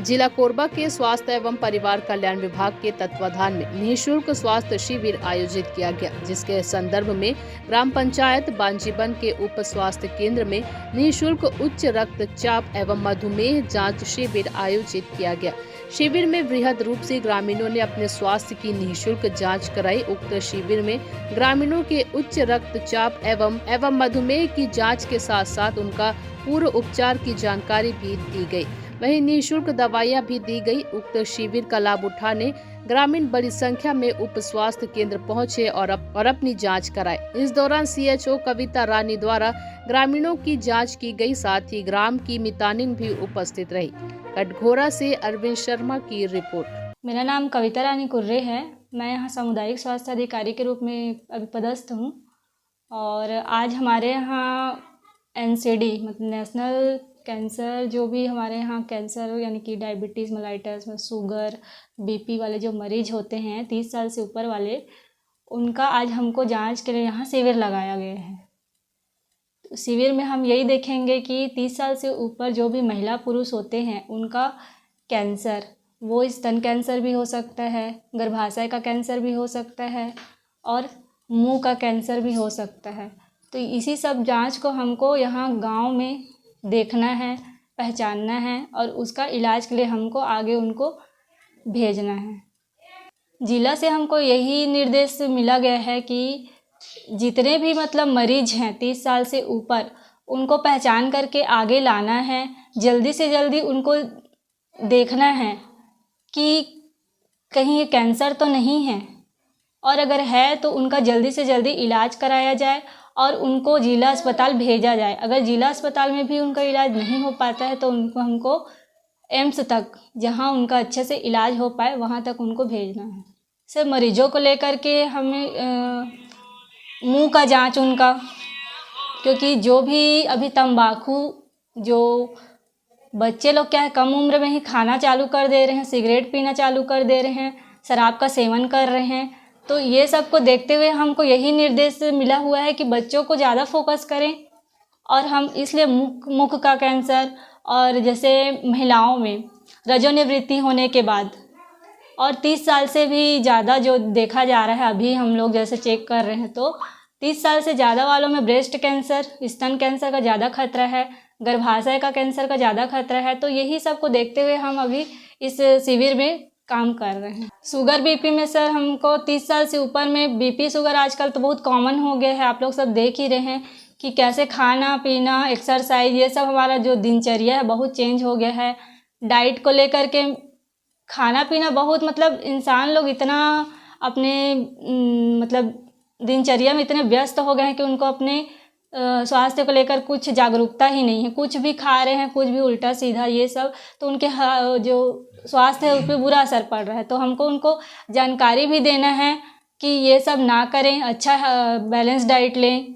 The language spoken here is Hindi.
जिला कोरबा के स्वास्थ्य एवं परिवार कल्याण विभाग के तत्वाधान में निःशुल्क स्वास्थ्य शिविर आयोजित किया गया, जिसके संदर्भ में ग्राम पंचायत बांजीबन के उप स्वास्थ्य केंद्र में निःशुल्क उच्च रक्तचाप एवं मधुमेह जांच शिविर आयोजित किया गया। शिविर में वृहद रूप से ग्रामीणों ने अपने स्वास्थ्य की निःशुल्क जांच कराई। उक्त शिविर में ग्रामीणों के उच्च रक्तचाप एवं मधुमेह की जांच के साथ साथ उनका पूर्व उपचार की जानकारी भी दी गई। वहीं निःशुल्क दवाइयां भी दी गई। उक्त शिविर का लाभ उठाने ग्रामीण बड़ी संख्या में उप स्वास्थ्य केंद्र पहुंचे और अपनी जांच कराए। इस दौरान CHO कविता रानी द्वारा ग्रामीणों की जांच की गई, साथ ही ग्राम की मितानिन भी उपस्थित रही। कटघोरा से अरविंद शर्मा की रिपोर्ट। मेरा नाम कविता रानी कुर्रे है। मैं यहाँ सामुदायिक स्वास्थ्य अधिकारी के रूप में अभी पदस्थ हूँ और आज हमारे यहाँ NCD मतलब नेशनल कैंसर, जो भी हमारे यहाँ कैंसर यानी कि डायबिटीज़ मेलाइटस में शुगर BP वाले जो मरीज होते हैं 30 साल से ऊपर वाले, उनका आज हमको जांच के लिए यहाँ शिविर लगाया गया है। शिविर में हम यही देखेंगे कि 30 साल से ऊपर जो भी महिला पुरुष होते हैं उनका कैंसर, वो स्तन कैंसर भी हो सकता है, गर्भाशय का कैंसर भी हो सकता है और मुंह का कैंसर भी हो सकता है। तो इसी सब जांच को हमको यहाँ गांव में देखना है, पहचानना है और उसका इलाज के लिए हमको आगे उनको भेजना है। जिला से हमको यही निर्देश मिला गया है कि जितने भी मतलब मरीज हैं 30 साल से ऊपर, उनको पहचान करके आगे लाना है। जल्दी से जल्दी उनको देखना है कि कहीं ये कैंसर तो नहीं है, और अगर है तो उनका जल्दी से जल्दी इलाज कराया जाए और उनको जिला अस्पताल भेजा जाए। अगर जिला अस्पताल में भी उनका इलाज नहीं हो पाता है तो उनको हमको एम्स तक, जहां उनका अच्छे से इलाज हो पाए, वहां तक उनको भेजना है। सर, मरीजों को लेकर के हमें मुंह का जांच उनका, क्योंकि जो भी अभी तंबाकू, जो बच्चे लोग क्या है कम उम्र में ही खाना चालू कर दे रहे हैं, सिगरेट पीना चालू कर दे रहे हैं, शराब का सेवन कर रहे हैं, तो ये सब को देखते हुए हमको यही निर्देश मिला हुआ है कि बच्चों को ज़्यादा फोकस करें। और हम इसलिए मुख का कैंसर और जैसे महिलाओं में रजोनिवृत्ति होने के बाद और 30 साल से भी ज़्यादा जो देखा जा रहा है, अभी हम लोग जैसे चेक कर रहे हैं तो 30 साल से ज़्यादा वालों में ब्रेस्ट कैंसर, स्तन कैंसर का ज़्यादा खतरा है, गर्भाशय का कैंसर का ज़्यादा खतरा है। तो यही सब को देखते हुए हम अभी इस शिविर में काम कर रहे हैं। शुगर BP में सर हमको 30 साल से ऊपर में BP शुगर आजकल तो बहुत कॉमन हो गया है। आप लोग सब देख ही रहे हैं कि कैसे खाना पीना, एक्सरसाइज, ये सब हमारा जो दिनचर्या है बहुत चेंज हो गया है। डाइट को लेकर के खाना पीना बहुत मतलब इंसान लोग इतना अपने मतलब दिनचर्या में इतने व्यस्त हो गए हैं कि उनको अपने स्वास्थ्य को लेकर कुछ जागरूकता ही नहीं है। कुछ भी खा रहे हैं, कुछ भी उल्टा सीधा ये सब, तो उनके जो स्वास्थ्य है उस पर बुरा असर पड़ रहा है। तो हमको उनको जानकारी भी देना है कि ये सब ना करें, अच्छा बैलेंस डाइट लें।